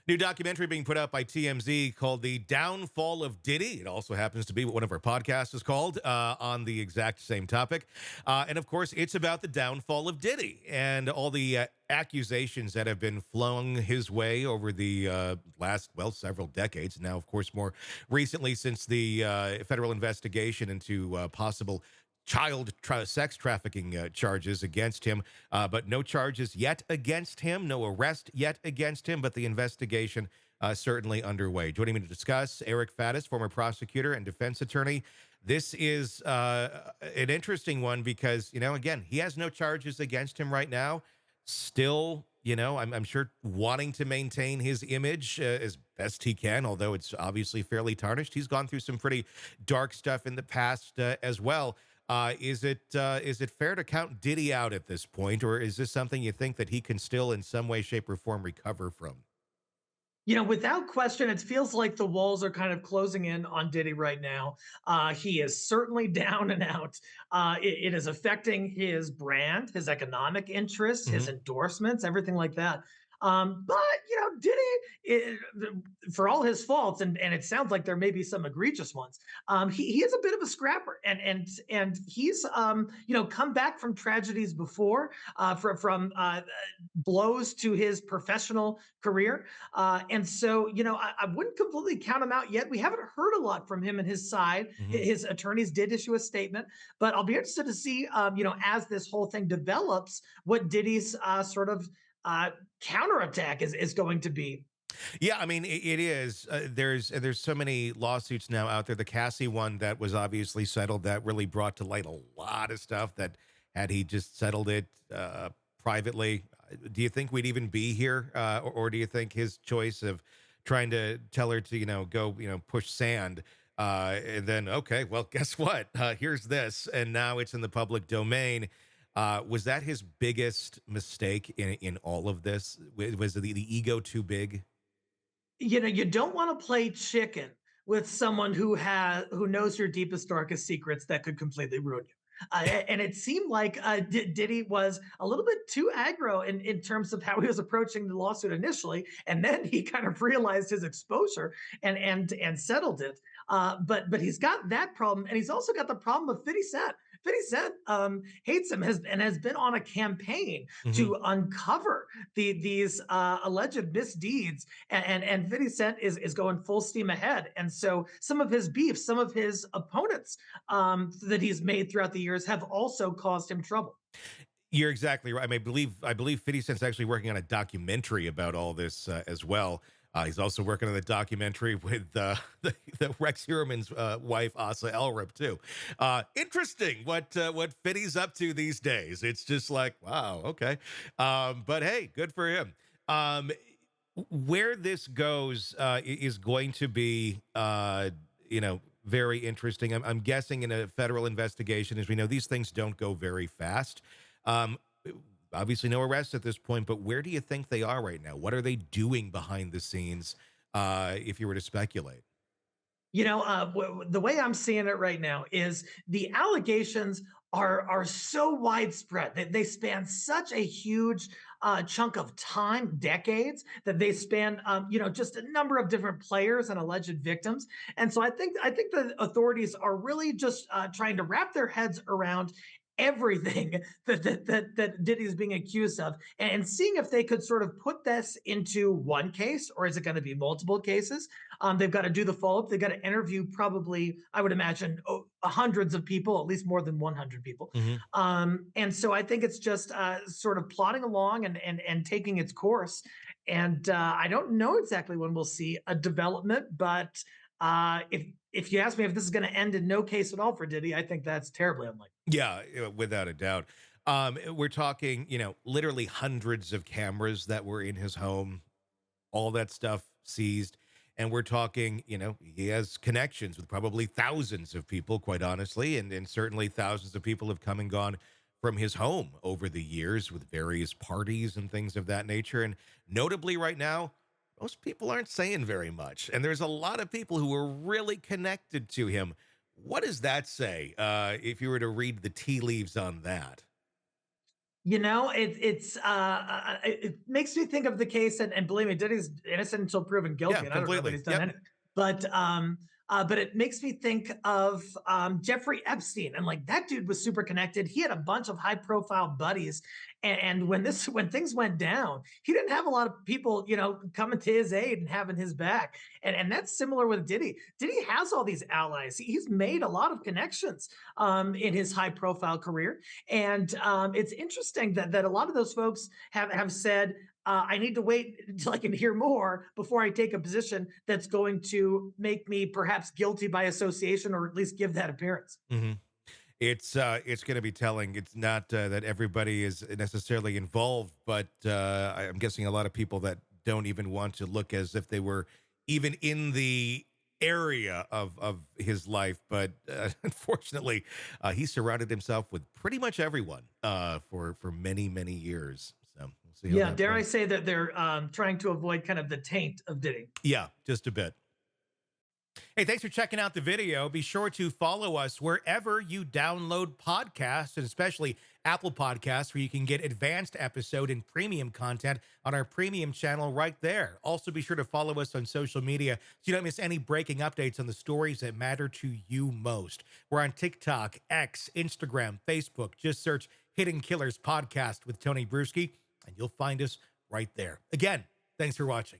New documentary being put out by TMZ called The Downfall of Diddy. It also happens to be what one of our podcasts is called on the exact same topic. And of course, it's about the downfall of Diddy and all the accusations that have been flung his way over the last, well, several decades. Now, of course, more recently since the federal investigation into possible sex trafficking charges against him, but no charges yet against him, no arrest yet against him, but the investigation certainly underway. Joining me to discuss, Eric Faddis, former prosecutor and defense attorney. This is an interesting one because, again, he has no charges against him right now. Still, I'm sure wanting to maintain his image as best he can, although it's obviously fairly tarnished. He's gone through some pretty dark stuff in the past as well. Is it fair to count Diddy out at this point, or is this something you think that he can still, in some way, shape, or form, recover from? Without question, it feels like the walls are kind of closing in on Diddy right now. He is certainly down and out. It is affecting his brand, his economic interests, his Hmm. endorsements, everything like that. But Diddy, for all his faults, and it sounds like there may be some egregious ones, he is a bit of a scrapper, and he's come back from tragedies before, from blows to his professional career. And so, I wouldn't completely count him out yet. We haven't heard a lot from him and his side. Hmm. His attorneys did issue a statement, but I'll be interested to see, as this whole thing develops, what Diddy's sort of uh, counterattack is going to be. Yeah, I mean, it is. There's so many lawsuits now out there. The Cassie one that was obviously settled that really brought to light a lot of stuff that had he just settled it privately. Do you think we'd even be here, or do you think his choice of trying to tell her to go push sand, and then okay, well, guess what? Here's this, and now it's in the public domain. Was that his biggest mistake in all of this? Was the ego too big? You don't want to play chicken with someone who knows your deepest darkest secrets that could completely ruin you. And it seemed like Diddy was a little bit too aggro in terms of how he was approaching the lawsuit initially, and then he kind of realized his exposure and settled it. But he's got that problem, and he's also got the problem of Fittyset. Fittyset hates him and has been on a campaign Hmm. to uncover these alleged misdeeds, and 50 Cent is going full steam ahead. And so some of his beef, some of his opponents that he's made throughout the years have also caused him trouble. You're exactly right. I believe 50 Cent's actually working on a documentary about all this as well. He's also working on a documentary with the Rex Heuermann's wife, Asa Elrup, too. Interesting what Fiddy's up to these days. It's just like, wow, okay. But hey, good for him. Um, where this goes is going to be, very interesting. I'm guessing in a federal investigation, as we know, these things don't go very fast. Um, Obviously, no arrests at this point, but where do you think they are right now? What are they doing behind the scenes, if you were to speculate? The way I'm seeing it right now is the allegations are so widespread. They span such a huge chunk of time, decades, that they span, just a number of different players and alleged victims. And so I think the authorities are really just trying to wrap their heads around everything that Diddy is being accused of, and seeing if they could sort of put this into one case, or is it going to be multiple cases. They've got to do the follow up. They've got to interview, probably, I would imagine, hundreds of people, at least more than 100 people. Hmm. And so I think it's just sort of plodding along and taking its course. And I don't know exactly when we'll see a development, but if you ask me if this is going to end in no case at all for Diddy, I think that's terribly unlikely. Yeah, without a doubt. We're talking, literally hundreds of cameras that were in his home, all that stuff seized. And we're talking, he has connections with probably thousands of people, quite honestly. And certainly thousands of people have come and gone from his home over the years with various parties and things of that nature. And notably, right now, most people aren't saying very much. And there's a lot of people who are really connected to him. What does that say if you were to read the tea leaves on that? It makes me think of the case, and believe me, Diddy's innocent until proven Yeah, guilty, and I don't know that completely. he's done Yep. anything. But it makes me think of Jeffrey Epstein, and like that dude was super connected. He had a bunch of high profile buddies, and when things went down, he didn't have a lot of people, coming to his aid and having his back. And that's similar with Diddy. Diddy has all these allies. He's made a lot of connections in his high profile career, and it's interesting that a lot of those folks have said, I need to wait until I can hear more before I take a position that's going to make me perhaps guilty by association, or at least give that appearance. Hmm. It's going to be telling. It's not that everybody is necessarily involved, but I'm guessing a lot of people that don't even want to look as if they were even in the area of his life. But unfortunately, he surrounded himself with pretty much everyone for many years. So we'll see how Yeah, that dare I plays. say that they're trying to avoid kind of the taint of Diddy. Yeah, just a bit. Hey, thanks for checking out the video. Be sure to follow us wherever you download podcasts, and especially Apple Podcasts, where you can get advanced episode and premium content on our premium channel right there. Also, be sure to follow us on social media so you don't miss any breaking updates on the stories that matter to you most. We're on TikTok, X, Instagram, Facebook. Just search Hidden Killers Podcast with Tony Brueski, and you'll find us right there. Again, thanks for watching.